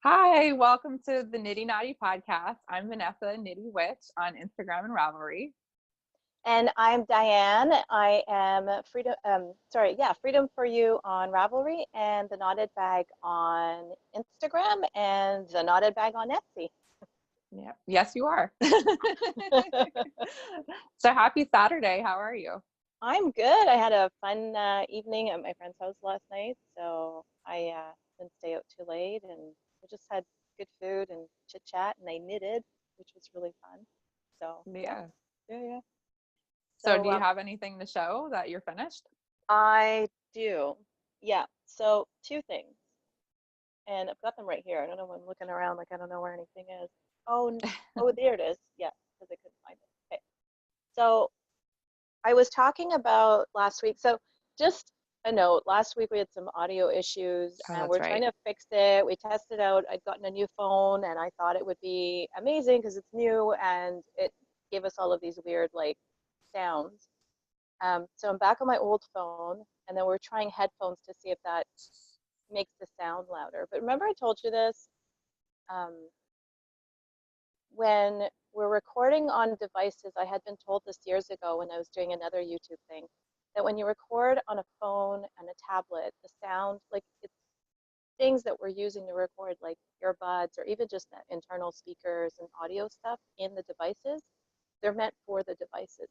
Hi, welcome to the Knitty Knotty podcast. I'm Vanessa Knitty Witch on Instagram and Ravelry. And I'm Diane. I am Freedom for You on Ravelry and the Knotted Bag on Instagram and the Knotted Bag on Etsy. Yeah, yes, you are. So happy Saturday. How are you? I'm good. I had a fun evening at my friend's house last night, so I didn't stay out too late, and we just had good food and chit chat, and I knitted, which was really fun. So Yeah. yeah. So So do you have anything to show that you're finished? I do. Yeah. So two things. And I've got them right here. I don't know why I'm looking around like I don't know where anything is. Oh, there it is. Yeah, because I couldn't find it. Okay. So I was talking about last week. So just a note, last week we had some audio issues Oh, and that's we're trying right. to fix it. We tested out. I'd gotten a new phone and I thought it would be amazing because it's new and it gave us all of these weird like sounds. So I'm back on my old phone and then we're trying headphones to see if that makes the sound louder. But remember I told you this? Um, when we're recording on devices, I had been told this years ago when I was doing another YouTube thing, that when you record on a phone and a tablet, the sound, like it's things that we're using to record, like earbuds or even just the internal speakers and audio stuff in the devices, they're meant for the devices.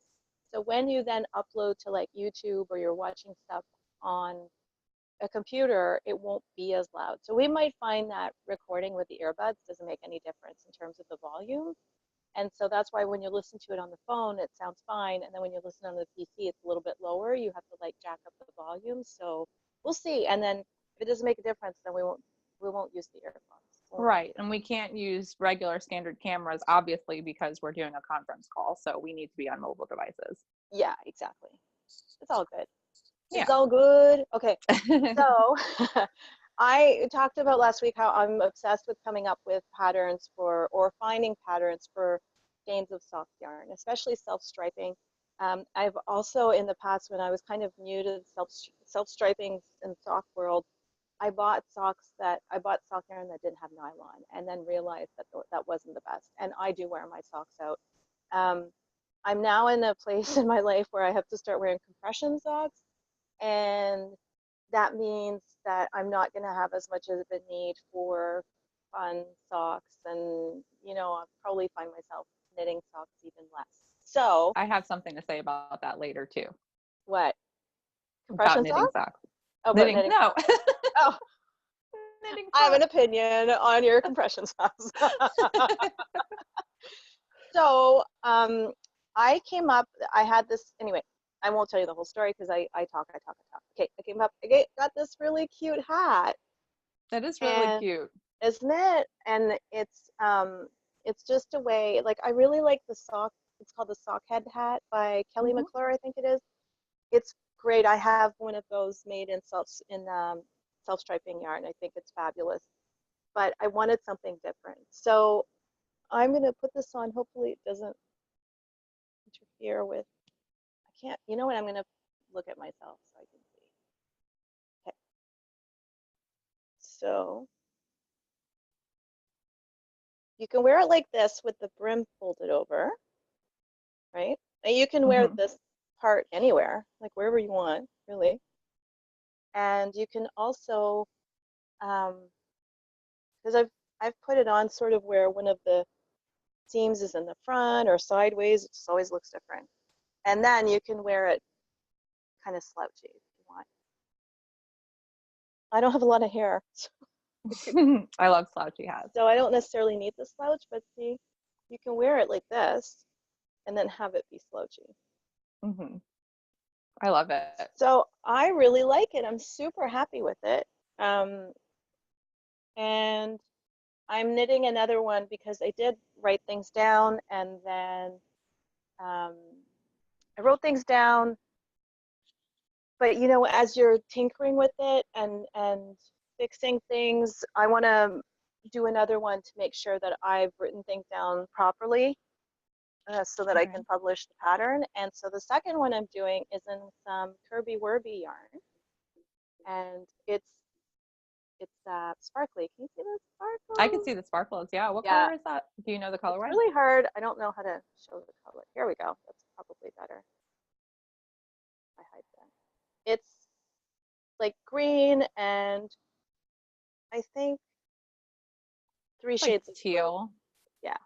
So when you then upload to like YouTube or you're watching stuff on a computer, it won't be as loud. So we might find that recording with the earbuds doesn't make any difference in terms of the volume. And so that's why when you listen to it on the phone, it sounds fine. And then when you listen on the PC, it's a little bit lower. You have to like jack up the volume. So we'll see. And then if it doesn't make a difference, then we won't use the earphones. Right. And we can't use regular standard cameras, obviously, because we're doing a conference call. So we need to be on mobile devices. Yeah, exactly. It's all good. It's Yeah. all good. Okay. So I talked about last week how I'm obsessed with coming up with patterns for, or finding patterns for skeins of soft yarn, especially self-striping. I've also in the past, when I was kind of new to the self-striping and sock world, I bought sock yarn that didn't have nylon, and then realized that that wasn't the best. And I do wear my socks out. Um, I'm now in a place in my life where I have to start wearing compression socks, and that means that I'm not going to have as much of a need for fun socks, and I'll probably find myself knitting socks even less. So, I have something to say about that later too, what? about Compression knitting socks? socks. Oh, about Knitting, knitting no, socks. Oh, knitting I have an socks. opinion on your compression socks. So, I came up, I had this, anyway, I won't tell you the whole story because I talk. Okay, I came up, got this really cute hat, That is really and cute. isn't it? And it's just a way, like I really like the sock, it's called the Sock Head hat by Kelly Hmm. McClure, I think it is. It's great. I have one of those made in self-striping yarn. I think it's fabulous. But I wanted something different. So I'm gonna put this on. Hopefully it doesn't interfere with, I can't, you know what, I'm gonna look at myself so I can see. Okay, so you can wear it like this with the brim folded over, right? And you can wear Hmm. this part anywhere, like wherever you want, really. And you can also, because I've put it on sort of where one of the seams is in the front or sideways. It just always looks different. And then you can wear it kind of slouchy if you want. I don't have a lot of hair, I love slouchy hats. so I don't necessarily need the slouch, but see, you can wear it like this and then have it be slouchy. Hmm. I love it. So I really like it. I'm super happy with it. Um, and I'm knitting another one because I did write things down, and then um, I wrote things down, but as you're tinkering with it and fixing things, I want to do another one to make sure that I've written things down properly, so that I Okay. can publish the pattern. And so the second one I'm doing is in some Kirby Werby yarn, and it's sparkly. Can you see the sparkle? I can see the sparkles. Yeah. What Yeah. color is that? Do you know the It's colorway? really hard. I don't know how to show the color. Here we go. That's probably better. I hide that. It's like green and I think three It's like shades of blue. teal. Yeah.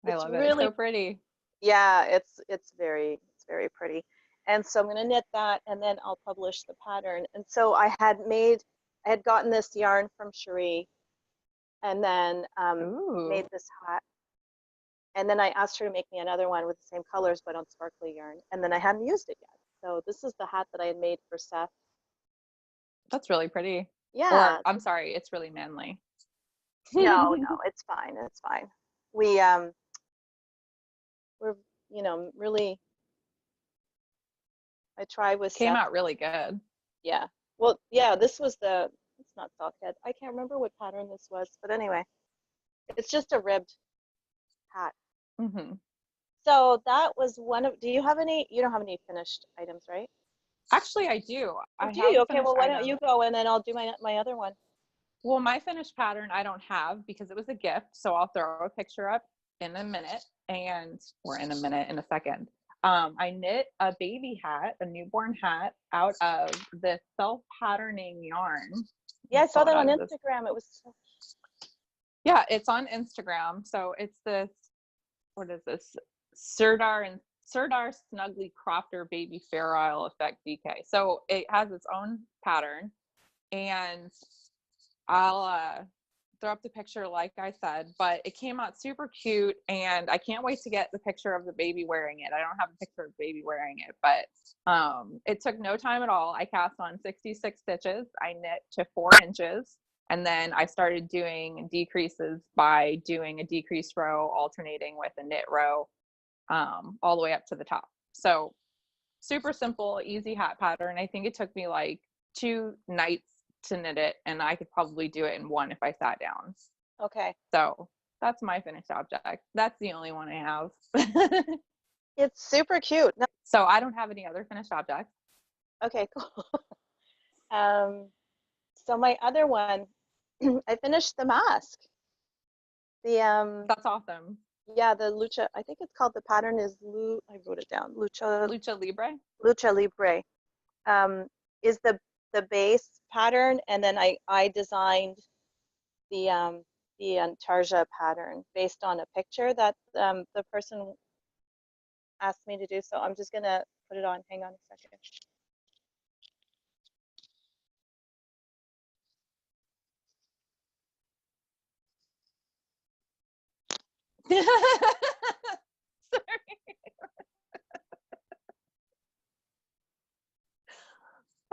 I love it. It's so pretty. Yeah, it's very pretty. And so I'm going to knit that and then I'll publish the pattern. And so I had gotten this yarn from Cherie and then made Ooh. this hat. And then I asked her to make me another one with the same colors but on sparkly yarn. And then I hadn't used it yet. So this is the hat that I had made for Seth. That's really pretty. Yeah. Or I'm sorry, it's really manly. No, it's fine. It's fine. We're, really, I try with Came Seth. out really good. Yeah. Well, yeah, it's not sockhead. I can't remember what pattern this was, but anyway, it's just a ribbed hat. Mm-hmm. So that was you don't have any finished items, right? Actually, I do. Oh, I do have you? a Okay, finished well, why don't item. you go and then I'll do my other one. Well, my finished pattern I don't have because it was a gift. So I'll throw a picture up in a minute in a second. I knit a baby hat, a newborn hat out of the self-patterning yarn. Yeah, I saw that on Instagram. It was Yeah, it's on Instagram. So it's this, what is this? Serdar Snugly Crofter Baby Fair Isle Effect DK. So it has its own pattern, and I'll throw up the picture like I said, but it came out super cute and I can't wait to get the picture of the baby wearing it. I don't have a picture of the baby wearing it, but it took no time at all. I cast on 66 stitches. I knit to 4 inches. And then I started doing decreases by doing a decrease row alternating with a knit row all the way up to the top. So super simple, easy hat pattern. I think it took me like 2 nights to knit it, and I could probably do it in 1 if I sat down. okay. So that's my finished object. That's the only one I have. It's super cute. No. So I don't have any other finished objects. Okay, cool. So my other one, I finished the mask. That's awesome. Yeah, the lucha. I think it's called, the pattern is I wrote it down. Lucha Libre. Lucha Libre is the base pattern, and then I designed the Antarja pattern based on a picture that the person asked me to do. So I'm just gonna put it on. Hang on a second. Sorry.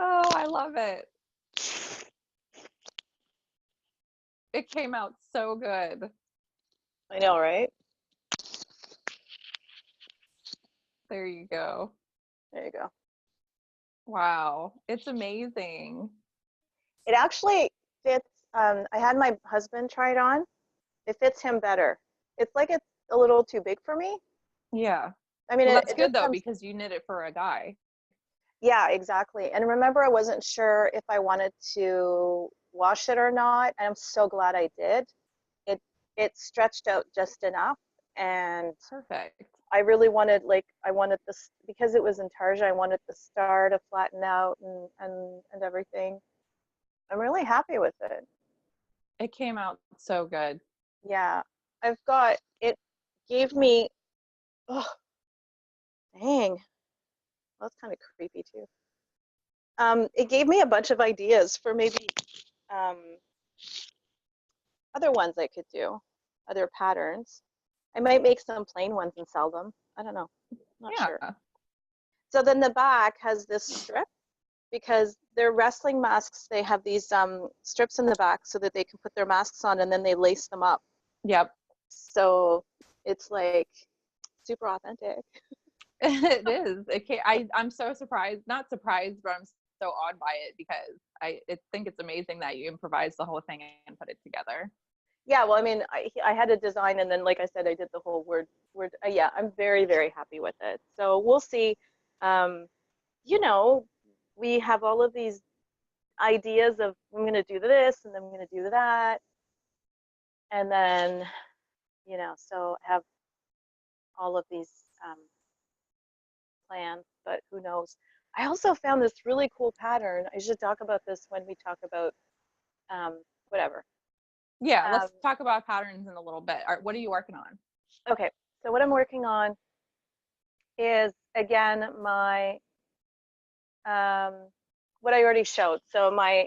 Oh, I love it. It came out so good. I know, right? There you go. There you go. Wow, it's amazing. It actually fits. I had my husband try it on. It fits him better. It's like it's a little too big for me. Yeah. I mean, Well, that's it good just though, comes. because you knit it for a guy. Yeah, exactly. And remember, I wasn't sure if I wanted to wash it or not, and I'm so glad I did. It stretched out just enough, and Perfect. I really wanted, I wanted this, because it was in Tarja, I wanted the star to flatten out and everything. I'm really happy with it. It came out so good. Yeah, it gave me, oh, dang, that's kind of creepy too. It gave me a bunch of ideas for maybe um, other ones I could do, other patterns. I might make some plain ones and sell them. I don't know. Not sure. So then the back has this strip, because they're wrestling masks. They have these strips in the back so that they can put their masks on, and then they lace them up. Yep. So it's like super authentic. It is. I'm so surprised. Not surprised, but I'm so awed by it, because I think it's amazing that you improvised the whole thing and put it together. Yeah, well, I mean, I had a design, and then, like I said, I did the whole word. Yeah, I'm very, very happy with it. So we'll see. You know, we have all of these ideas of I'm going to do this and then I'm going to do that. And then, so I have all of these plans, but who knows? I also found this really cool pattern. I should talk about this when we talk about whatever. Yeah, let's talk about patterns in a little bit. What are you working on? Okay, so what I'm working on is, again, my what I already showed. So I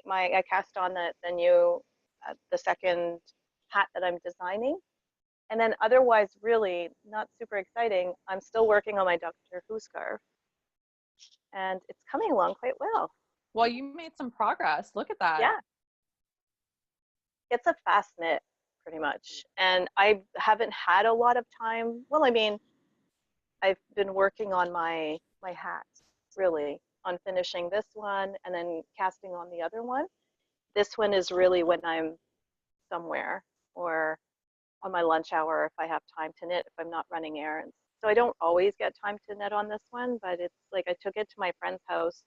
cast on the new the second hat that I'm designing, and then otherwise really not super exciting. I'm still working on my Doctor Who scarf, and it's coming along quite well. Well, you made some progress. Look at that. Yeah, it's a fast knit pretty much, and I haven't had a lot of time. Well, I mean, I've been working on my hat really, on finishing this one and then casting on the other one. This one is really when I'm somewhere or on my lunch hour if I have time to knit, if I'm not running errands. So I don't always get time to knit on this one, but it's like I took it to my friend's house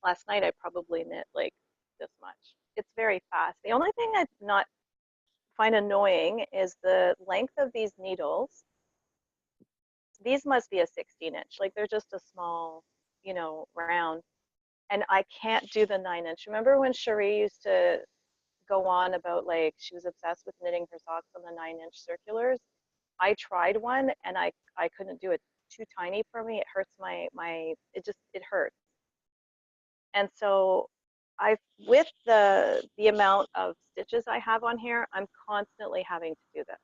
last night. I probably knit like this much. It's very fast. The only thing I not find annoying is the length of these needles. These must be a 16-inch, like they're just a small, round. And I can't do the 9-inch. Remember when Cherie used to go on about like she was obsessed with knitting her socks on the 9-inch circulars? I tried one and I couldn't do it. Too tiny for me. It hurts it hurts. And so with the amount of stitches I have on here, I'm constantly having to do this.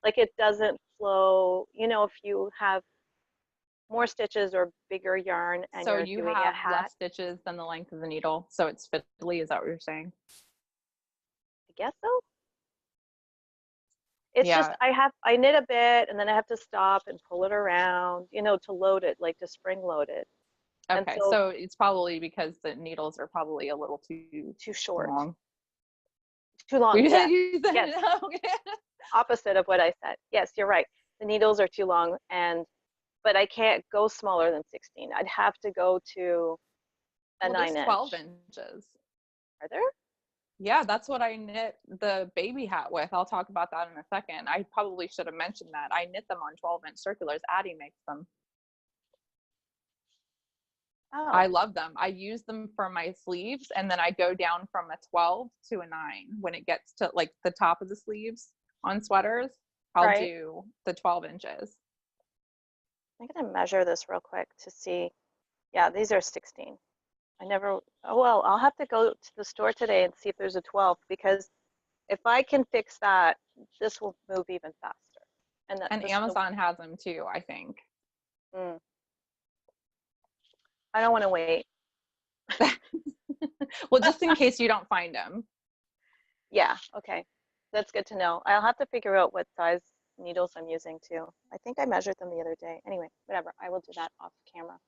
Like it doesn't flow. If you have more stitches or bigger yarn and so you're you doing have a hat, less stitches than the length of the needle, so it's fiddly. Is that what you're saying? I guess so. It's just Yeah. I knit a bit and then I have to stop and pull it around, to load it, like to spring load it. And Okay, so it's probably because the needles are probably a little too short. long. Too long, yeah. Yes. Okay. Opposite of what I said. Yes, you're right. The needles are too long, but I can't go smaller than 16. I'd have to go to a 9-inch. 12 inches. Are there? Yeah, that's what I knit the baby hat with. I'll talk about that in a second. I probably should have mentioned that. I knit them on 12-inch circulars. Addie makes them. Oh. I love them. I use them for my sleeves, and then I go down from a 12 to a 9 when it gets to like the top of the sleeves on sweaters. I'll do the 12 inches. I'm gonna measure this real quick to see. Yeah, these are 16. I'll have to go to the store today and see if there's a 12, because if I can fix that, this will move even faster. And Amazon has them too, I think. I don't want to wait. Well, just in case you don't find them. Yeah, okay. That's good to know. I'll have to figure out what size needles I'm using too. I think I measured them the other day. Anyway, whatever. I will do that off camera.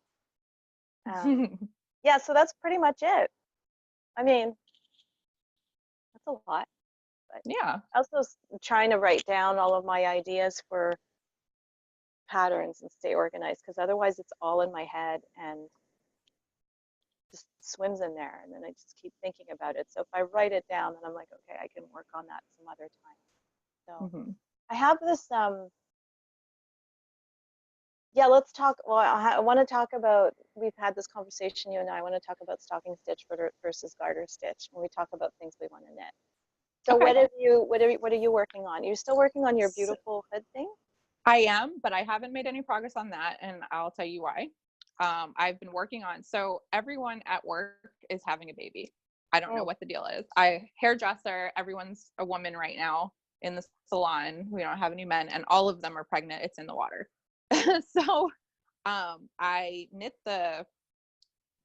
Yeah, so that's pretty much it. I mean, that's a lot. But yeah. I also trying to write down all of my ideas for patterns and stay organized, because otherwise it's all in my head and just swims in there, and then I just keep thinking about it. So if I write it down, then I'm like, okay, I can work on that some other time. So I have this yeah, let's talk. Well, I want to talk about, we've had this conversation, you and I want to talk about stocking stitch versus garter stitch when we talk about things we want to knit. So what are you working on? You're still working on your beautiful hood thing? I am, but I haven't made any progress on that, and I'll tell you why. I've been working on, so everyone at work is having a baby. I don't know what the deal is. Hairdresser, everyone's a woman right now in the salon. We don't have any men, and all of them are pregnant. It's in the water. So I knit the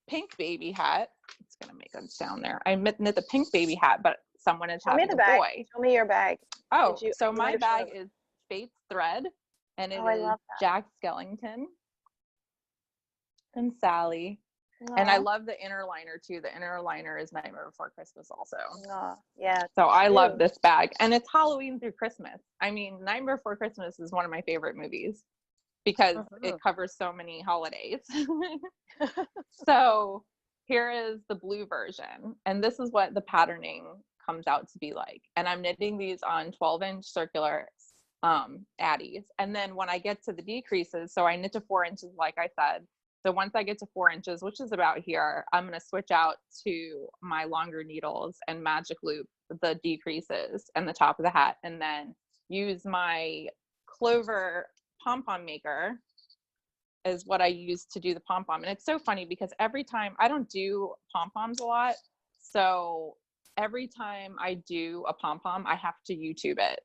pink baby hat. It's gonna make us down there. I knit the pink baby hat, but someone is having a boy. Show me your bag. Oh, so my bag is Fate's thread, and it is Jack Skellington and Sally. And I love the inner liner too. The inner liner is Nightmare Before Christmas also. Yeah. So I love this bag, and it's Halloween through Christmas. I mean, Nightmare Before Christmas is one of my favorite movies because it covers so many holidays. So here is the blue version, and this is what the patterning comes out to be like. And I'm knitting these on 12-inch circular addies. And then when I get to the decreases, so I knit to 4 inches, like I said. So once I get to 4 inches, which is about here, I'm going to switch out to my longer needles and magic loop the decreases and the top of the hat, and then use my Clover pom-pom maker is what I use to do the pom-pom. And it's so funny because every time, I don't do pom-poms a lot, so every time I do a pom-pom, I have to YouTube it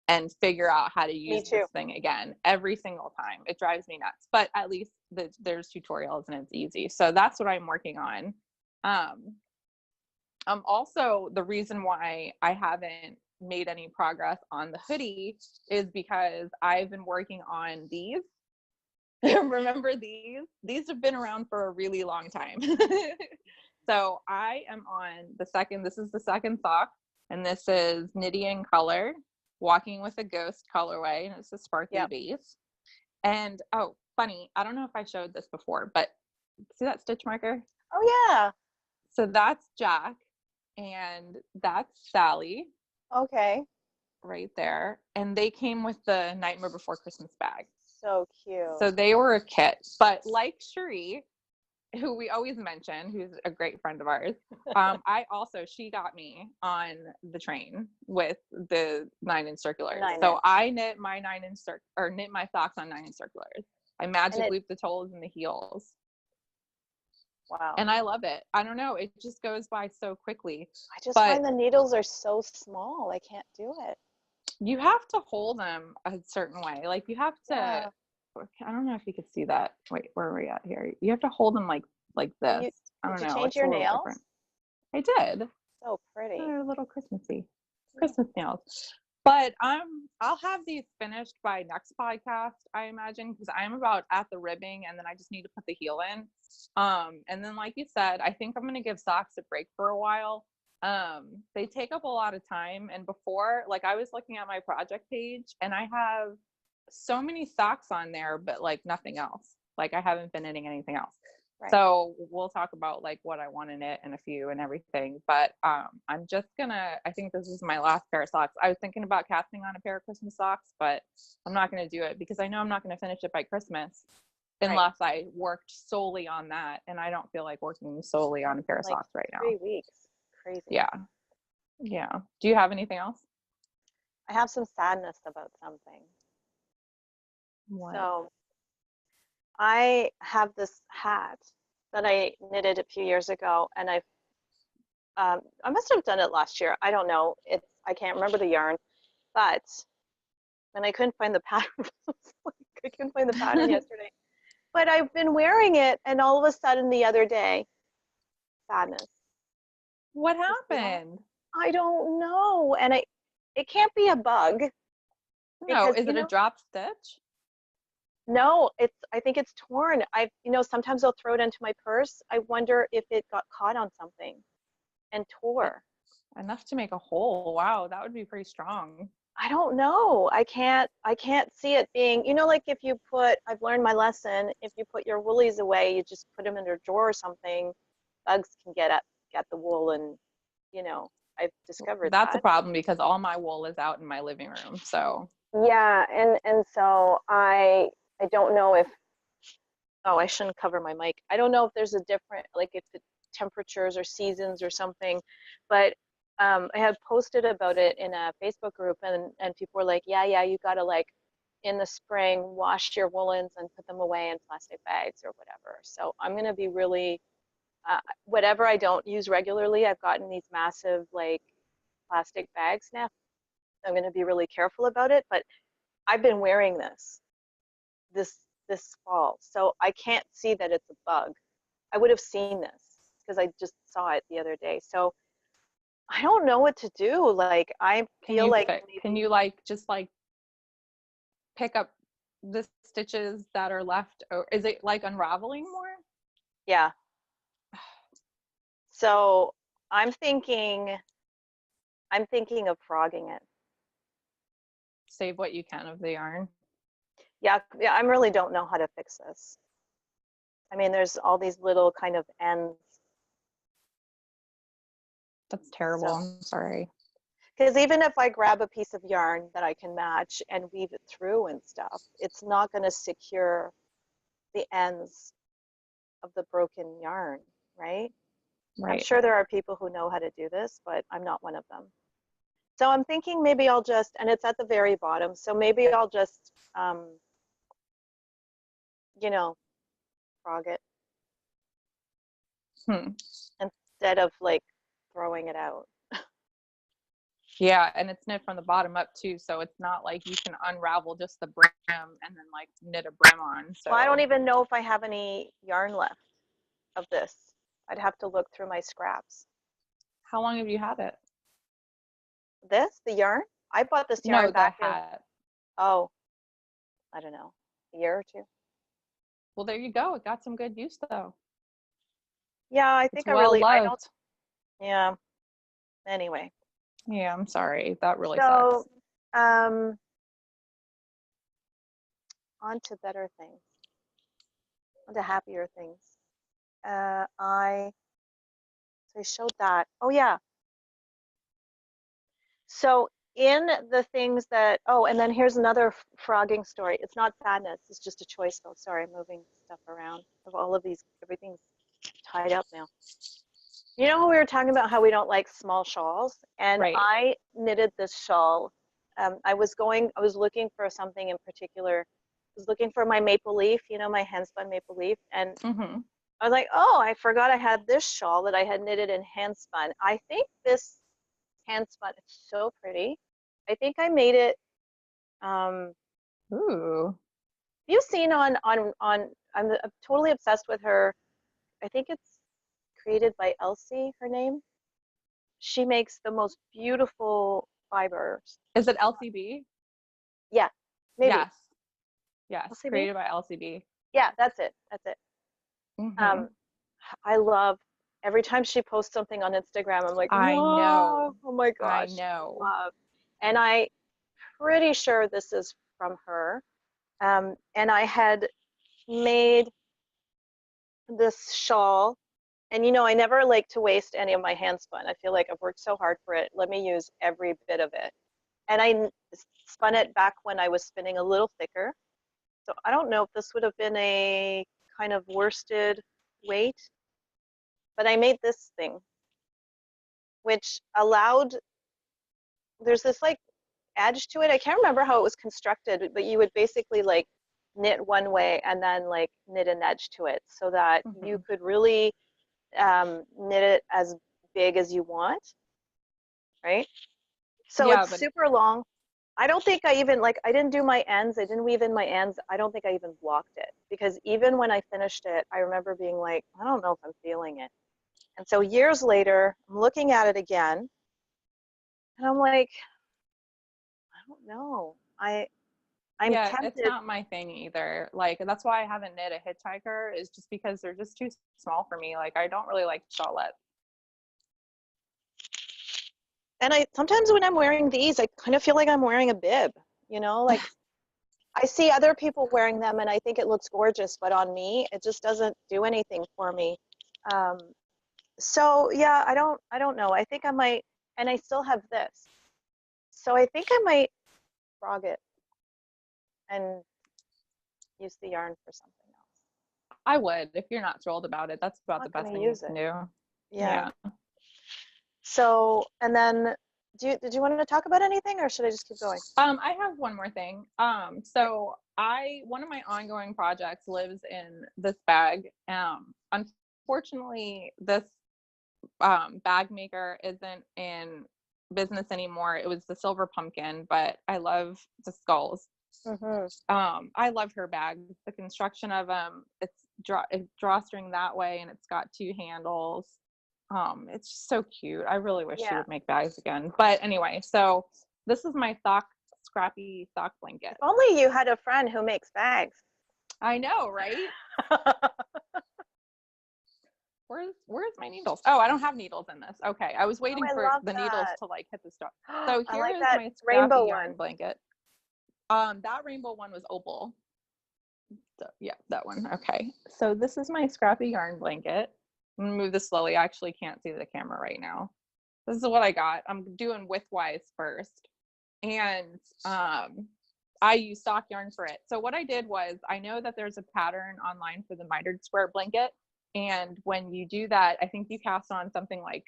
and figure out how to use this thing again every single time. It drives me nuts, but at least there's tutorials and it's easy. So that's what I'm working on. Also, the reason why I haven't made any progress on the hoodie is because I've been working on these. Remember these? These have been around for a really long time. So I am on this is the second sock, and this is Knitty in Color, Walking with a Ghost colorway, and it's a sparkly base. And oh, funny, I don't know if I showed this before, but see that stitch marker? Oh yeah. So that's Jack, and that's Sally. Okay. Right there. And they came with the Nightmare Before Christmas bag. So cute. So they were a kit. But like Cherie, who we always mention, who's a great friend of ours, she got me on the train with the 9-inch circulars. So I knit my 9-inch knit my socks on 9-inch circulars. I magic loop the toes and the heels. Wow. And I love it. I don't know. It just goes by so quickly. I just find the needles are so small. I can't do it. You have to hold them a certain way. Like you have to, I don't know if you could see that. Wait, where are we at here? You have to hold them like this. I don't know. Did you change your nails? Different. I did. So pretty. They're a little Christmassy. Christmas nails. But I'll have these finished by next podcast, I imagine, because I'm about at the ribbing, and then I just need to put the heel in. And then like you said, I think I'm gonna give socks a break for a while. They take up a lot of time, and before, like I was looking at my project page and I have so many socks on there, but like nothing else. Like I haven't been knitting anything else. Right. So we'll talk about like what I want to knit in a few and everything, but I'm just gonna, I think this is my last pair of socks. I was thinking about casting on a pair of Christmas socks, but I'm not gonna do it because I know I'm not gonna finish it by Christmas unless I worked solely on that, and I don't feel like working solely on a pair of socks right now. 3 weeks. Crazy. Yeah. Do you have anything else? I have some sadness about something. What? So I have this hat that I knitted a few years ago, and I must have done it last year. I don't know. I can't remember the yarn, but when I couldn't find the pattern, I couldn't find the pattern yesterday. But I've been wearing it, and all of a sudden the other day, sadness. What happened? I don't know, and it can't be a bug. No, is it a drop stitch? No, I think it's torn. Sometimes I'll throw it into my purse. I wonder if it got caught on something and tore. Enough to make a hole. Wow, that would be pretty strong. I don't know. I can't see it being, like if you I've learned my lesson, if you put your woolies away, you just put them in a drawer or something, bugs can get the wool, and I've discovered that's a problem because all my wool is out in my living room. So yeah, and so I don't know if I shouldn't cover my mic. I don't know if there's a different, like if the temperatures or seasons or something, but I had posted about it in a Facebook group, and people were like, yeah, you gotta like in the spring wash your woolens and put them away in plastic bags or whatever. So I'm gonna be really whatever I don't use regularly, I've gotten these massive like plastic bags now. I'm going to be really careful about it, but I've been wearing this fall, so I can't see that it's a bug. I would have seen this because I just saw it the other day. So I don't know what to do. Like I feel like can you like just like pick up the stitches that are left, or is it like unraveling more? Yeah. So I'm thinking of frogging it. Save what you can of the yarn. Yeah, I really don't know how to fix this. I mean, there's all these little kind of ends That's terrible. So, I'm sorry. because even if I grab a piece of yarn that I can match and weave it through and stuff, it's not going to secure the ends of the broken yarn, right? I'm Right. sure there are people who know how to do this, but I'm not one of them. So I'm thinking maybe I'll just, and it's at the very bottom, so maybe I'll just, you know, frog it Hmm. instead of like throwing it out. Yeah, and it's knit from the bottom up too, so it's not like you can unravel just the brim and then like knit a brim on. Well, I don't So even know if I have any yarn left of this. I'd have to look through my scraps. how long have you had it? This, the yarn? I bought this yarn No, the back in, hat. oh, I don't know, a year or two. Well, there you go. It got some good use though. Yeah, I It's think well I don't, loved. yeah, anyway. Yeah, I'm sorry. That really sucks. So, um, on to better things, on to happier things. So I showed that. Oh yeah. So in the things that, oh, and then here's another frogging story. It's not sadness. It's just a choice though. Sorry, I'm moving stuff around. Of all of these, everything's tied up now. You know how we were talking about how we don't like small shawls? And Right. I knitted this shawl. I was looking for something in particular. I was looking for my maple leaf, you know, my hand spun maple leaf. And Mm-hmm. I was like, oh, I forgot I had this shawl that I had knitted in hand spun. I think this hand spun, it's so pretty. I think I made it, um, Ooh. you've seen I'm totally obsessed with her. I think it's created by Elsie, her name. She makes the most beautiful fibers. Is it LCB? Yeah, maybe Yes. Yes. LCB. Created by LCB. Yeah, that's it. That's it. Mm-hmm. Um, I love every time she posts something on Instagram. I'm like, I whoa, know. oh my I gosh, know. love. And I pretty sure this is from her. And I had made this shawl, and you know, I never like to waste any of my hand spun. I feel like I've worked so hard for it. Let me use every bit of it. And I spun it back when I was spinning a little thicker. So I don't know if this would have been a kind of worsted weight, but I made this thing, which allowed, there's this like edge to it. I can't remember how it was constructed, but you would basically like knit one way and then like knit an edge to it so that you Mm-hmm. could really knit it as big as you want, right? So Yeah, it's but super long. I don't think I even like, I didn't do my ends. I didn't weave in my ends. I don't think I even blocked it because even when I finished it, I remember being like, I don't know if I'm feeling it. And so years later, I'm looking at it again and I'm like, I don't know. I'm yeah, it's tempted. not my thing either. Like that's why I haven't knit a hitchhiker is just because they're just too small for me. Like I don't really like shawlette. And I sometimes when I'm wearing these, I kind of feel like I'm wearing a bib, you know, like I see other people wearing them and I think it looks gorgeous, but on me, it just doesn't do anything for me. Um, so yeah, I don't know. I think I might, and I still have this. So I think I might frog it and use the yarn for something else. I would if you're not thrilled about it. That's I'm about the not best gonna thing you use it. can do. Yeah. Yeah. So, and then did you want to talk about anything or should I just keep going? I have one more thing. So one of my ongoing projects lives in this bag. Unfortunately, this bag maker isn't in business anymore. It was the silver pumpkin, but I love the skulls. Mm-hmm. I love her bags. The construction of them, it's drawstring that way, and it's got two handles. It's just so cute. I really wish she Yeah. would make bags again. But anyway, so this is my scrappy sock blanket. If only you had a friend who makes bags. I know, right? Where's my needles? Oh, I don't have needles in this. Okay, I was Oh, waiting I for love the needles that. to like hit the start. So I here like is that my scrappy rainbow yarn one. blanket. That rainbow one was opal. So yeah, that one. Okay. So this is my scrappy yarn blanket. I'm gonna move this slowly. I actually can't see the camera right now. This is what I got. I'm doing widthwise first. And I use stock yarn for it. So what I did was, I know that there's a pattern online for the mitered square blanket. And when you do that, I think you cast on something like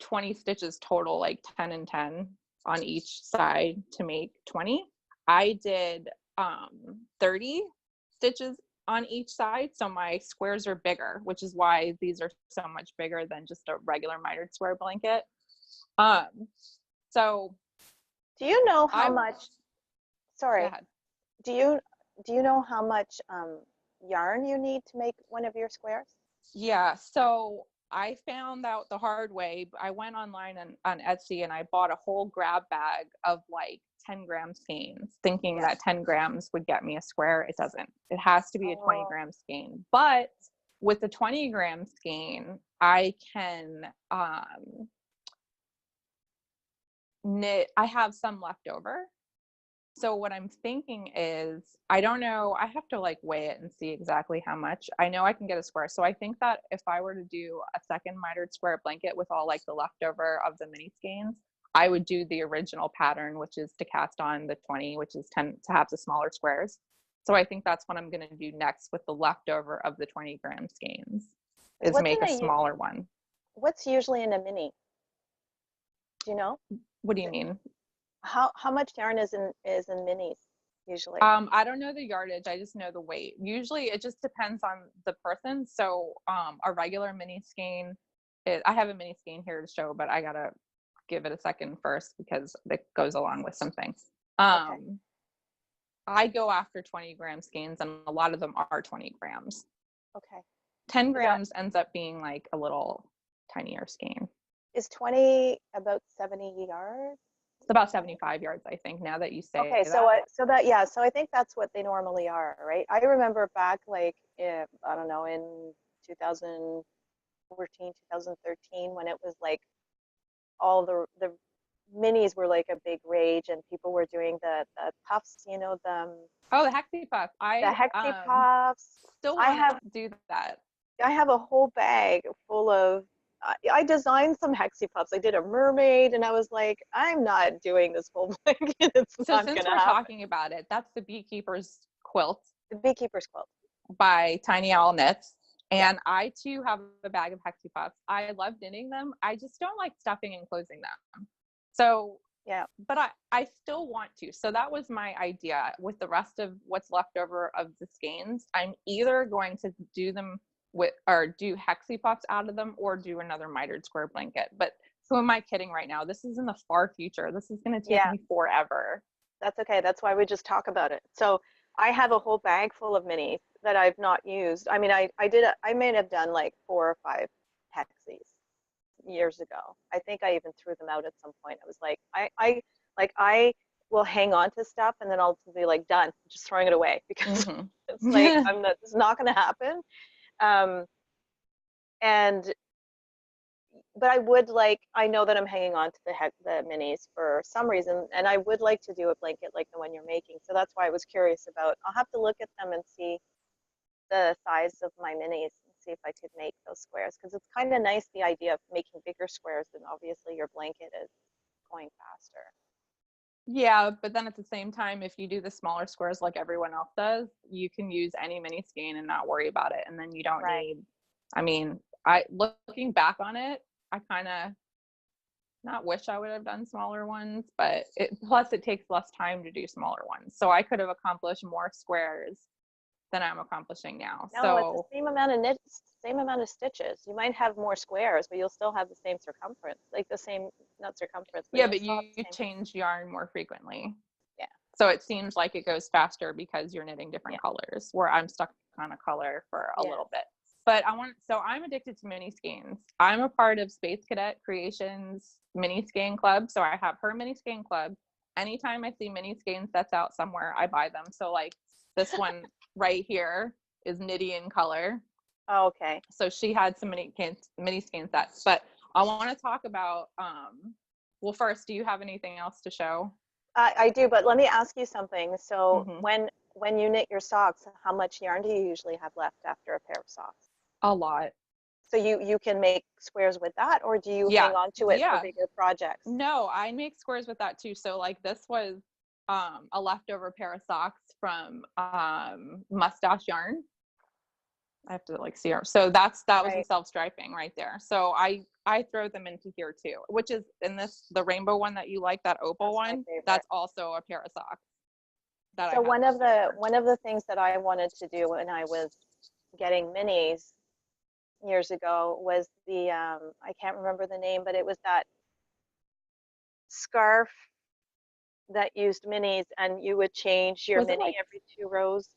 20 stitches total, like 10 and 10 on each side to make 20. I did 30 stitches on each side, so my squares are bigger, which is why these are so much bigger than just a regular mitered square blanket. So do you know how much, sorry, do you know how much yarn you need to make one of your squares? Yeah, so I found out the hard way. I went online on Etsy and I bought a whole grab bag of like 10-gram skeins, thinking that 10 grams would get me a square. It doesn't. It has to be a 20-gram skein. But with the 20-gram skein, I can knit. I have some left over. So what I'm thinking is, I don't know, I have to like weigh it and see exactly how much. I know I can get a square. So I think that if I were to do a second mitered square blanket with all like the leftover of the mini skeins, I would do the original pattern, which is to cast on the 20, which is 10 to have the smaller squares. So I think that's what I'm going to do next with the leftover of the 20-gram skeins, is make a smaller one. What's usually in a mini? Do you know? What do you mean? How much yarn is in minis usually? I don't know the yardage. I just know the weight. Usually it just depends on the person. So a regular mini skein, I have a mini skein here to show, but I gotta give it a second first because it goes along with something. I go after 20-gram skeins, and a lot of them are 20 grams. Okay. 10 grams ends up being like a little tinier skein. Is 20 about 70 yards? It's about 75 yards, I think, now that you say okay, that. So I think that's what they normally are, right? I remember back like, I don't know, in 2014, 2013, when it was like all the minis were like a big rage and people were doing the puffs, you know, the hexie puff. The hexie puffs. Still want to do that. I have a whole bag full of, I designed some hexie puffs. I did a mermaid, and I was like, I'm not doing this whole blanket. It's not gonna happen. So since we're talking about it, that's the Beekeeper's quilt. The Beekeeper's quilt. By Tiny Owl Knits. And I too have a bag of hexie puffs. I love knitting them. I just don't like stuffing and closing them. So but I still want to. So that was my idea. With the rest of what's left over of the skeins, I'm either going to do them or do hexie puffs out of them, or do another mitered square blanket. But who am I kidding right now? This is in the far future. This is going to take me forever. That's okay. That's why we just talk about it. So I have a whole bag full of minis that I've not used. I mean, I may have done like 4 or 5 hexies years ago. I think I even threw them out at some point. I was like, I will hang on to stuff and then I'll be like, done, just throwing it away, because it's like, it's not going to happen. But I would like, I know that I'm hanging on to the minis for some reason, and I would like to do a blanket like the one you're making. So that's why I was curious about, I'll have to look at them and see the size of my minis and see if I could make those squares, because it's kind of nice, the idea of making bigger squares, and obviously your blanket is going faster. Yeah, but then at the same time, if you do the smaller squares like everyone else does, you can use any mini skein and not worry about it. And then you don't need, I mean, looking back on it, I kind of not wish I would have done smaller ones, but plus it takes less time to do smaller ones. So I could have accomplished more squares than I'm accomplishing now. No, so it's the same amount of stitches. You might have more squares, but you'll still have the same circumference, like the same, not circumference. But but you change yarn more frequently. Yeah. So it seems like it goes faster because you're knitting different colors, where I'm stuck on a color for a little bit. But so I'm addicted to mini skeins. I'm a part of Space Cadet Creations mini skein club. So I have her mini skein club. Anytime I see mini skeins that's out somewhere, I buy them. So like this one right here is Knitty in color. Oh, okay. So she had some mini skein sets. But I want to talk about, well, first, do you have anything else to show? I do, but let me ask you something. So when you knit your socks, how much yarn do you usually have left after a pair of socks? A lot. So you can make squares with that, or do you Yeah. hang on to it for Yeah. bigger projects? No, I make squares with that too. So like this was a leftover pair of socks from mustache yarn. I have to like see her. So that was the Right. self-striping right there. So I throw them into here too, which is in this, the rainbow one that you like, that opal That's my one, favorite. that's also a pair of socks that I So have. one of the things that I wanted to do when I was getting minis years ago was the I can't remember the name, but it was that scarf that used minis, and you would change your Was it mini like, every 2 rows.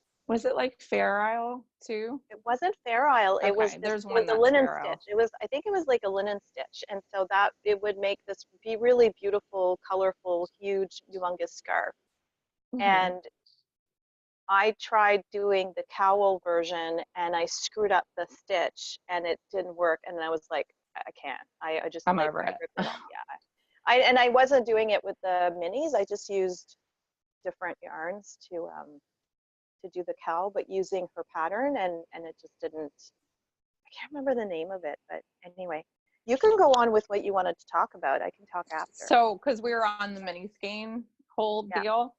Fair Isle too? It wasn't Fair Isle. It was Okay, this. there's It was one a that's linen Fair stitch. Isle. I think it was like a linen stitch, and so that it would make this be really beautiful, colorful, huge, humongous scarf. Mm-hmm. And I tried doing the cowl version, and I screwed up the stitch, and it didn't work. And I was like, I can't. I just I'm like over I it. ripped it off. Yeah. I wasn't doing it with the minis. I just used different yarns to do the cowl, but using her pattern, and it just didn't. I can't remember the name of it, but anyway, you can go on with what you wanted to talk about. I can talk after. So, because we were on the mini skein whole Yeah. deal,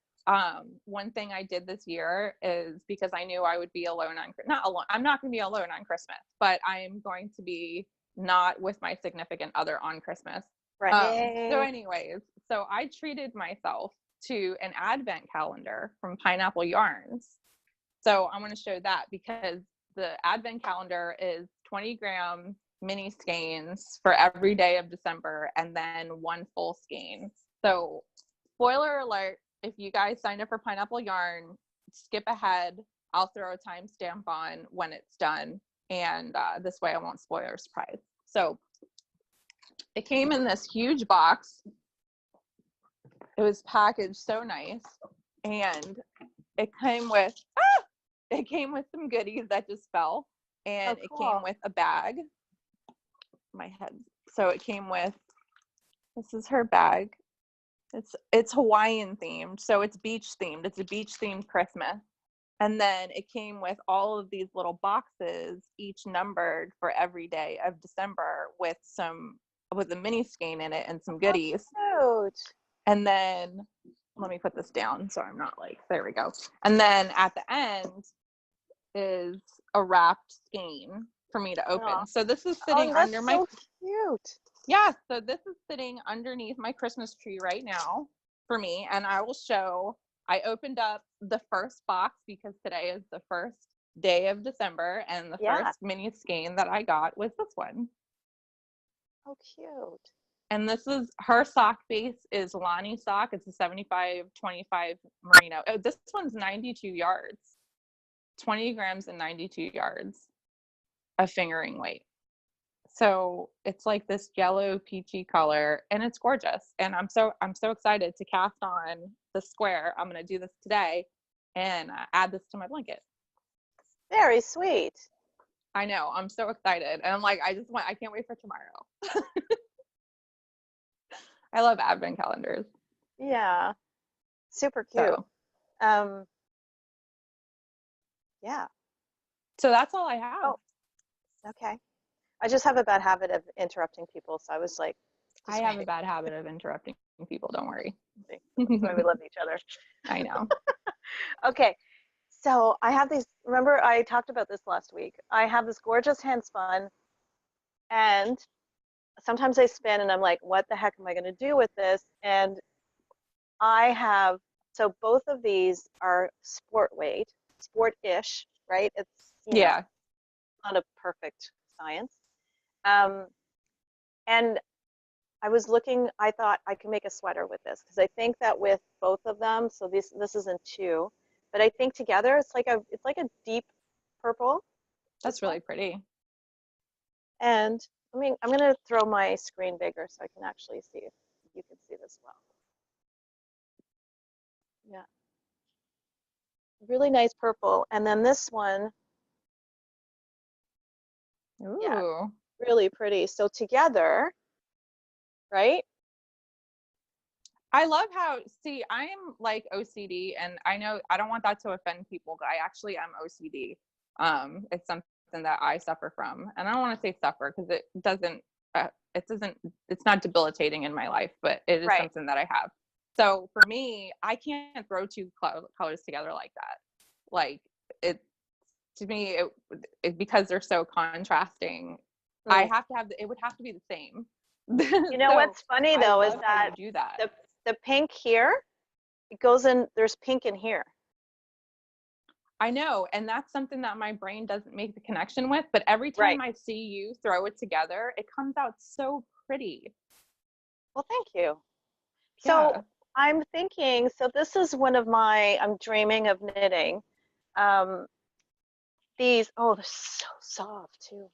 one thing I did this year is, because I knew I would be alone on, not alone, I'm not going to be alone on Christmas, but I am going to be not with my significant other on Christmas. So Right. anyways, so I treated myself to an advent calendar from Pineapple Yarns. So I'm going to show that, because the advent calendar is 20-gram mini skeins for every day of December, and then one full skein. So spoiler alert, if you guys signed up for Pineapple Yarn, skip ahead. I'll throw a timestamp on when it's done, and this way I won't spoil your surprise. So it came in this huge box. It was packaged so nice, and it came with some goodies that just fell, and Oh, it came cool. with a bag. My head. So it came with, this is her bag. It's Hawaiian themed, so it's beach themed. It's a beach themed Christmas. And then it came with all of these little boxes, each numbered for every day of December, with a mini skein in it and some goodies. Oh, cute. And then let me put this down so I'm not like, there we go. And then at the end is a wrapped skein for me to open. Oh. So this is sitting That's under so cute. yeah, so this is sitting underneath my Christmas tree right now for me, and I opened up the first box because today is the first day of December, and the Yeah. first mini skein that I got was this one. Oh, cute. And this is her sock base is Lonnie sock. It's a 75-25 merino. Oh, this one's 92 yards, 20 grams and 92 yards of fingering weight. So it's like this yellow peachy color, and it's gorgeous. And I'm so excited to cast on the square. I'm going to do this today and add this to my blanket. Very sweet. I know, I'm so excited. And I'm like, I can't wait for tomorrow. I love advent calendars. Yeah. Super cute. So, Yeah. so that's all I have. Oh, okay. I just have a bad habit of interrupting people, so I was like, I have a bad habit of interrupting people. Don't worry. that's why we love each other. I know. Okay. So I have these, remember I talked about this last week. I have this gorgeous hand spun, and sometimes I spin and I'm like, what the heck am I going to do with this? And so both of these are sport weight, sport-ish, right? It's, Yeah. not a perfect science. And I thought I could make a sweater with this, because I think that with both of them, so this isn't two, but I think together it's like a deep purple. That's really pretty. And I'm gonna throw my screen bigger so I can actually see if you can see this well. Yeah. Really nice purple. And then this one, Ooh. yeah, really pretty. So together, right? I love how, see, I'm like OCD, and I know I don't want that to offend people, but I actually am OCD. It's something that I suffer from, and I don't want to say suffer because it's not debilitating in my life, but it is Right. something that I have. So for me, I can't throw two colors together like that. Like it, to me, because they're so contrasting, I Mm. have to have, it would have to be the same. You know So what's funny I though is love how that you do that. the pink here, it goes in, there's pink in here. I know, and that's something that my brain doesn't make the connection with, but every Right. time I see you throw it together, it comes out so pretty. Well, thank you. Yeah. So I'm thinking, so this is one of my, I'm dreaming of knitting. Um, these, oh, they're so soft too.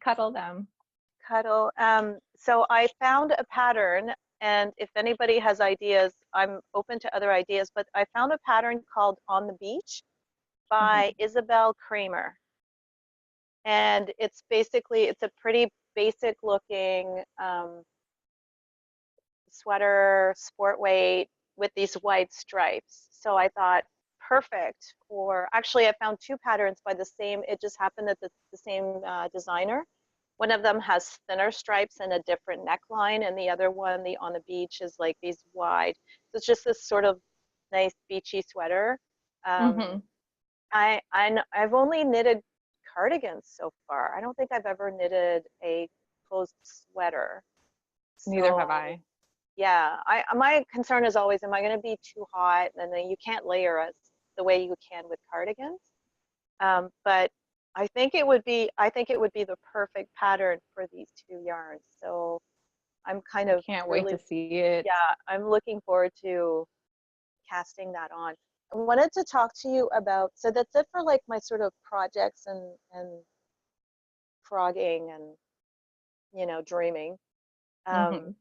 Cuddle them. Cuddle. So I found a pattern, and if anybody has ideas, I'm open to other ideas, but I found a pattern called On the Beach by Isabelle Kraemer. And it's basically, it's a pretty basic looking sweater, sport weight with these white stripes. So I thought, perfect. Or actually, I found two patterns by the same, it just happened that the same designer. One of them has thinner stripes and a different neckline, and the other one, the On the Beach, is like these wide. So it's just this sort of nice beachy sweater. Mm-hmm. I've only knitted cardigans so far. I don't think I've ever knitted a closed sweater. Neither have So I. yeah, my concern is always, am I going to be too hot? And then you can't layer as the way you can with cardigans. But I think it would be the perfect pattern for these two yarns. So I'm kind I of can't wait really, to see it. yeah, I'm looking forward to casting that on. I wanted to talk to you about, so that's it for like my sort of projects and frogging and, dreaming. Mm-hmm. Um,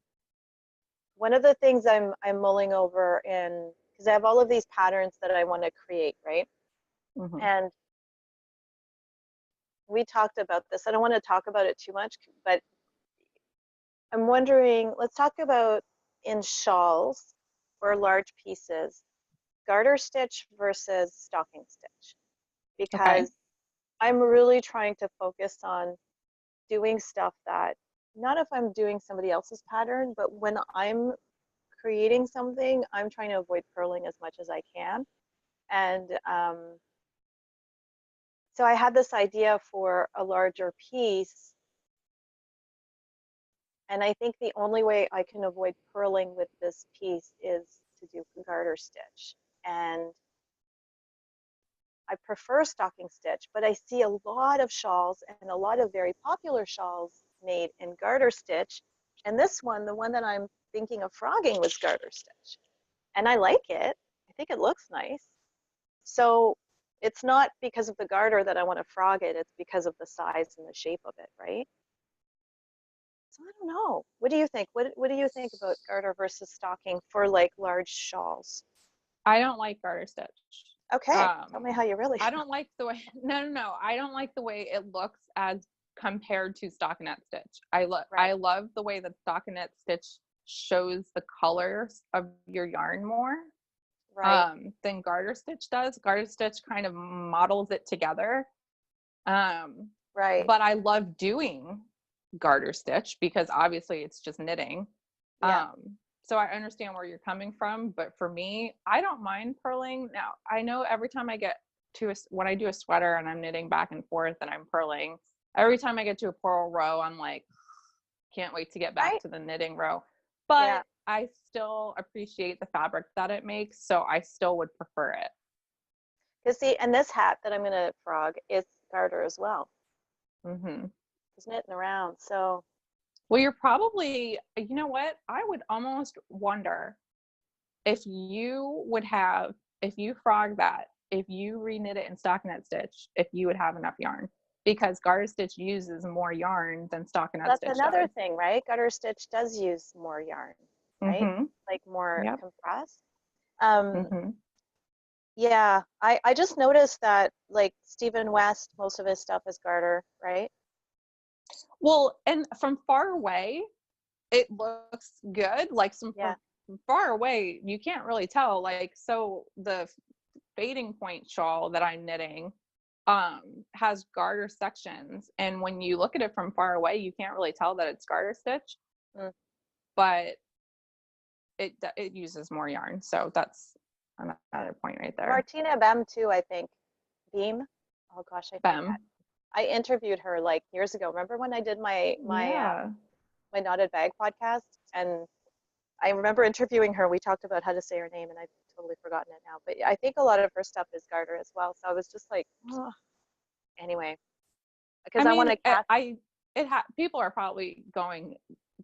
One of the things I'm mulling over in, because I have all of these patterns that I want to create, right? Mm-hmm. And we talked about this. I don't want to talk about it too much, but I'm wondering, let's talk about in shawls or large pieces, garter stitch versus stocking stitch, Okay. because I'm really trying to focus on doing stuff that, not if I'm doing somebody else's pattern, but when I'm creating something, I'm trying to avoid purling as much as I can. And so I had this idea for a larger piece. And I think the only way I can avoid purling with this piece is to do garter stitch. And I prefer stocking stitch, but I see a lot of shawls and a lot of very popular shawls made in garter stitch. And this one, the one that I'm thinking of frogging, was garter stitch. And I like it. I think it looks nice. So it's not because of the garter that I want to frog it, it's because of the size and the shape of it, right? So I don't know. What do you think? What do you think about garter versus stocking for like large shawls? I don't like garter stitch. Okay, tell Um, me how you really I feel. don't like the way, no. I don't like the way it looks as compared to stockinette stitch. I Right, love the way that stockinette stitch shows the colors of your yarn more right, than garter stitch does. Garter stitch kind of models it together. Um, right. but I love doing garter stitch because obviously it's just knitting. Yeah, So I understand where you're coming from, but for me, I don't mind purling. Now, I know every time I get when I do a sweater and I'm knitting back and forth and I'm purling, every time I get to a purl row, I'm like, can't wait to get back right. to the knitting row. Yeah. But I still appreciate the fabric that it makes, so I still would prefer it. Because see, and this hat that I'm gonna frog is garter as well. Mm-hmm. It's knitting around. So Well, you're probably, you know what? I would almost wonder if you would have, if you frog that, if you reknit it in stockinette stitch, if you would have enough yarn, because garter stitch uses more yarn than stockinette that's stitch another does. thing, right? Garter stitch does use more yarn, right? Mm-hmm. Like more Yep. compressed. Um, Mm-hmm. yeah, I just noticed that like Stephen West, most of his stuff is garter, right? Well, and from far away, it looks good. Like Yeah. from far away, you can't really tell. Like, so the fading point shawl that I'm knitting, has garter sections, and when you look at it from far away, you can't really tell that it's garter stitch, but it uses more yarn. So that's another point right there. Martina Bem too, I think. Beam. Oh gosh, I Bem. forget. I interviewed her like years ago. Remember when I did my Knotted Bag podcast? And I remember interviewing her. We talked about how to say her name, and I've totally forgotten it now. But I think a lot of her stuff is garter as well. So I was just like, oh. Anyway, because I want to cast. People are probably going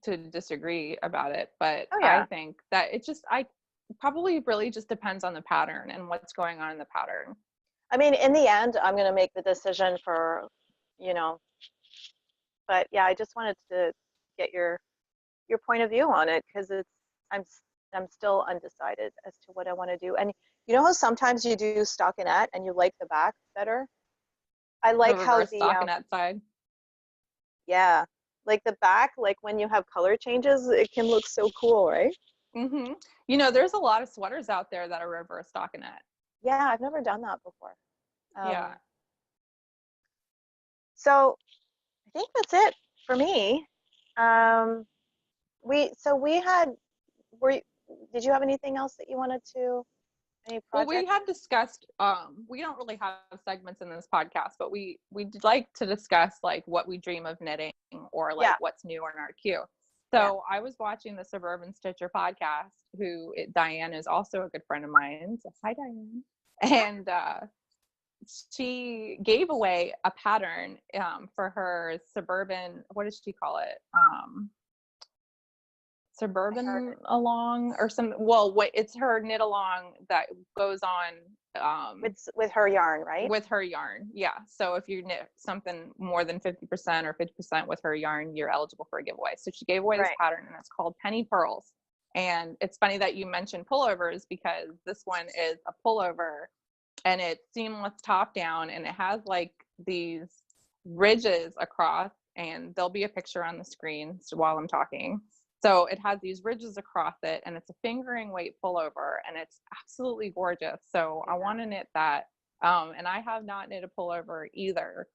to disagree about it, but Oh, yeah. I think that I probably really just depends on the pattern and what's going on in the pattern. I mean, in the end, I'm going to make the decision for, but yeah, I just wanted to get your point of view on it, because I'm still undecided as to what I want to do. And you know how sometimes you do stockinette and you like the back better? I like how the stockinette side. Yeah, like the back, like when you have color changes, it can look so cool, right? Mm-hmm. There's a lot of sweaters out there that are reverse stockinette. Yeah, I've never done that before. Yeah. So I think that's it for me. Did you have anything else that you wanted to? Any projects? Well, we had discussed, we don't really have segments in this podcast, but we'd like to discuss like what we dream of knitting, or like what's new in our queue. So I was watching the Suburban Stitcher podcast, Diane is also a good friend of mine. So hi, Diane. And she gave away a pattern for her Suburban, what does she call it? Suburban along or some, it's her knit along that goes on with her yarn, right? With her yarn, yeah. So if you knit something more than 50% or 50% with her yarn, you're eligible for a giveaway. So she gave away this pattern, and it's called Penny Purls. And it's funny that you mentioned pullovers, because this one is a pullover, and it's seamless top down, and it has like these ridges across, and there'll be a picture on the screen while I'm talking. So it has these ridges across it, and it's a fingering weight pullover, and it's absolutely gorgeous. So I want to knit that. And I have not knit a pullover either.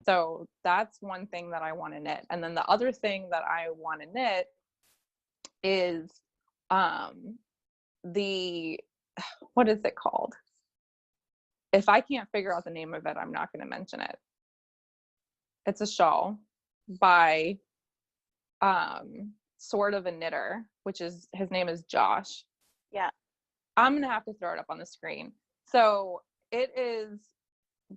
So that's one thing that I want to knit. And then the other thing that I want to knit is what is it called? If I can't figure out the name of it, I'm not going to mention it. It's a shawl by Sort of a Knitter, his name is Josh. Yeah. I'm going to have to throw it up on the screen. So it is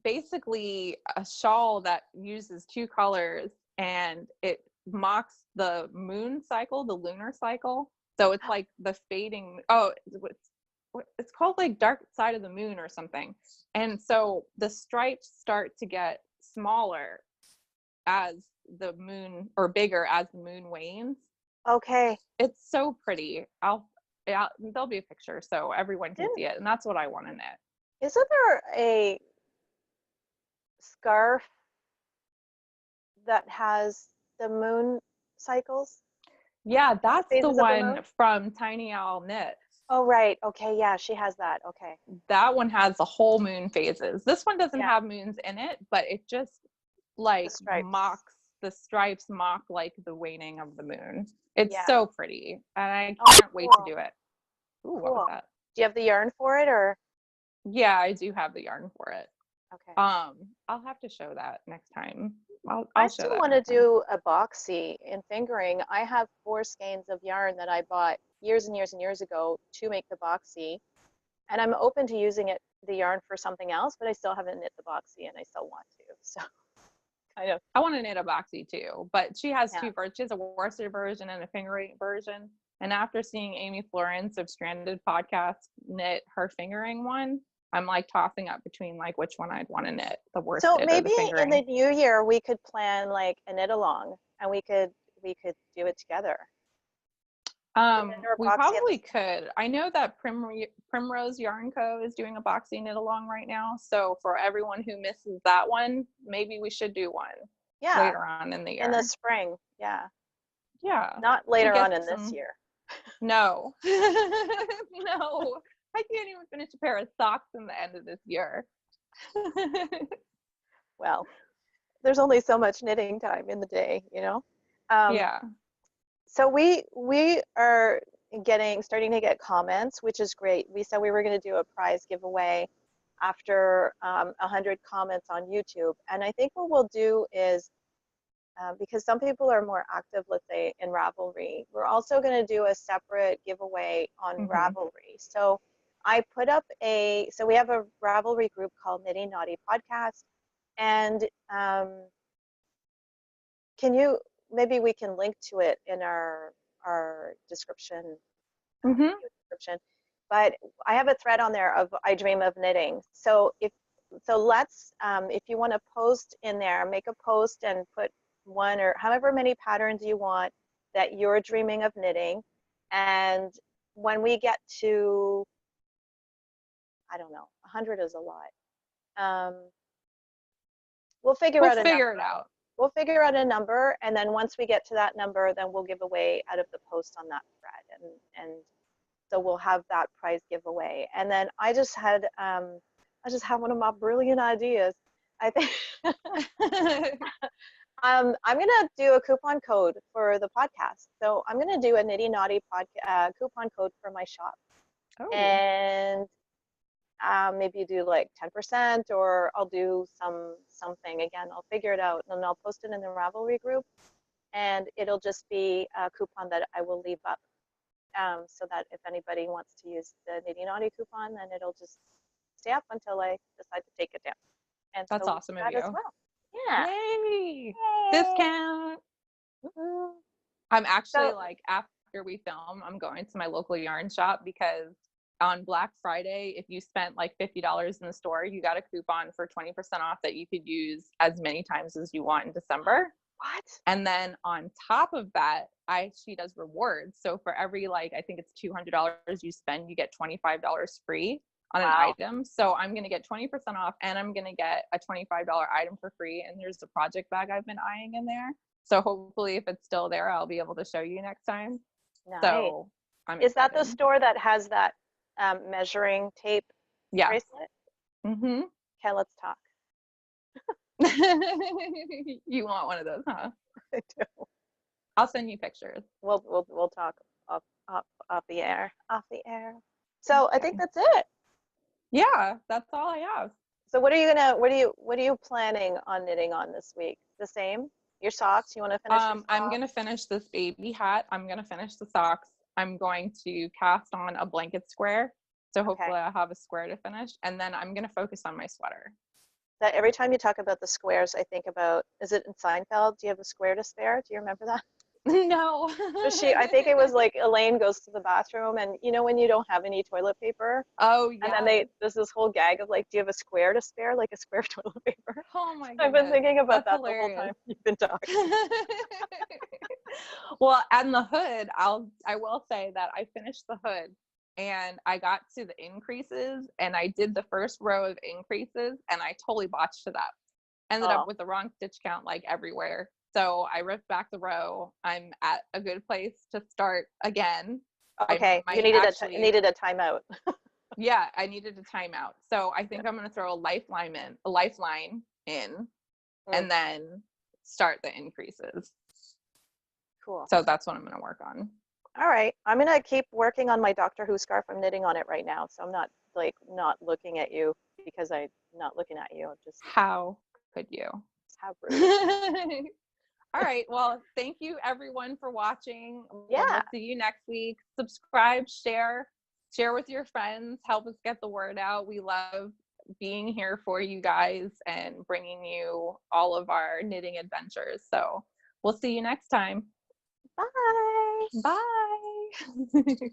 basically a shawl that uses two colors, and it mocks the moon cycle, the lunar cycle. So it's like the fading, it's called like Dark Side of the Moon or something. And so the stripes start to get smaller as the moon, or bigger as the moon wanes. Okay. It's so pretty. There'll be a picture so everyone can see it, and that's what I want to knit. Isn't there a scarf that has the moon cycles? Yeah, that's the one from Tiny Owl Knit. Oh, right. Okay. Yeah, she has that. Okay. That one has the whole moon phases. This one doesn't have moons in it, but it just like the stripes mock like the waning of the moon. It's so pretty, and I can't wait to do it. Ooh, cool. What was that? Do you have the yarn for it, or? Yeah, I do have the yarn for it. Okay. I'll have to show that next time. I still want to do a boxy in fingering. I have 4 skeins of yarn that I bought years and years and years ago to make the boxy, and I'm open to using the yarn for something else, but I still haven't knit the boxy, and I still want to. So kind of. I want to knit a boxy too, but she has two versions. She has a worsted version and a fingering version. And after seeing Amy Florence of Stranded Podcast knit her fingering one, I'm like tossing up between like which one I'd want to knit, the worsted or the fingering. So maybe in the new year we could plan like a knit along, and we could do it together. We probably could. I know that Primrose Yarn Co. is doing a boxy knit along right now. So for everyone who misses that one, maybe we should do one later on in the year. In the spring, yeah. Yeah. Not later on in this year. No. No. I can't even finish a pair of socks in the end of this year. well, there's only so much knitting time in the day, you know? Um, Yeah. so we are starting to get comments, which is great. We said we were going to do a prize giveaway after 100 comments on YouTube. And I think what we'll do is, because some people are more active, let's say in Ravelry, we're also going to do a separate giveaway on Mm-hmm. Ravelry. So I put up so we have a Ravelry group called Knitty Knotty Podcast. And maybe we can link to it in our description, Mm-hmm. description. But I have a thread on there of I dream of knitting. So let's if you want to post in there, make a post and put one or however many patterns you want that you're dreaming of knitting. And when we get to, I don't know, 100 is a lot. We'll figure We'll out a figure number. it out. We'll figure out a number, and then once we get to that number, then we'll give away out of the post on that thread, and so we'll have that prize giveaway. And then I just had one of my brilliant ideas. I think I'm gonna do a coupon code for the podcast. So I'm gonna do a Knitty Knotty coupon code for my shop, Oh, and maybe do like 10%, or I'll do something. Again, I'll figure it out, and I'll post it in the Ravelry group, and it'll just be a coupon that I will leave up, so that if anybody wants to use the Knitty Knotty coupon, then it'll just stay up until I decide to take it down. And that's so awesome of that you. as well. Yeah. Yay! Yay. Discount. Woo-hoo. I'm actually So like, after we film, I'm going to my local yarn shop because on Black Friday, if you spent like $50 in the store, you got a coupon for 20% off that you could use as many times as you want in December. what? And then on top of that, she does rewards. So for every, like, I think it's $200 you spend, you get $25 free on an Wow. item. So I'm going to get 20% off, and I'm going to get a $25 item for free. And there's a project bag I've been eyeing in there. So hopefully if it's still there, I'll be able to show you next time. Nice. So I'm Is that the excited. store that has that measuring tape Yeah. bracelet? Mm-hmm. Okay, let's talk. You want one of those, huh? I do. I'll send you pictures. We'll talk off the air. Off the air. So Okay. I think that's it. Yeah, that's all I have. So what are you planning on knitting on this week? The same? Your socks? You want to finish your socks? I'm gonna finish this baby hat. I'm gonna finish the socks. I'm going to cast on a blanket square. So hopefully I'll have a square to finish. And then I'm gonna focus on my sweater. That every time you talk about the squares, I think about, is it in Seinfeld? Do you have a square to spare? Do you remember that? No. I think it was like Elaine goes to the bathroom, and you know when you don't have any toilet paper, Oh and yeah. then there's this whole gag of like, do you have a square to spare, like a square of toilet paper? Oh my goodness. I've been thinking about That's that the whole hilarious. time you've been talking. Well, and the hood, I will say that I finished the hood and I got to the increases and I did the first row of increases and I totally botched it up. Ended up with the wrong stitch count like everywhere. So I ripped back the row. I'm at a good place to start again. Okay, you needed a timeout. Yeah, I needed a timeout. So I think I'm going to throw a lifeline in and then start the increases. Cool. So that's what I'm going to work on. All right, I'm gonna keep working on my Doctor Who scarf. I'm knitting on it right now, so I'm not looking at you because I'm not looking at you. Just how could you? How rude. All right. Well, thank you everyone for watching. Yeah. We'll see you next week. Subscribe, share with your friends. Help us get the word out. We love being here for you guys and bringing you all of our knitting adventures. So we'll see you next time. Bye. Bye.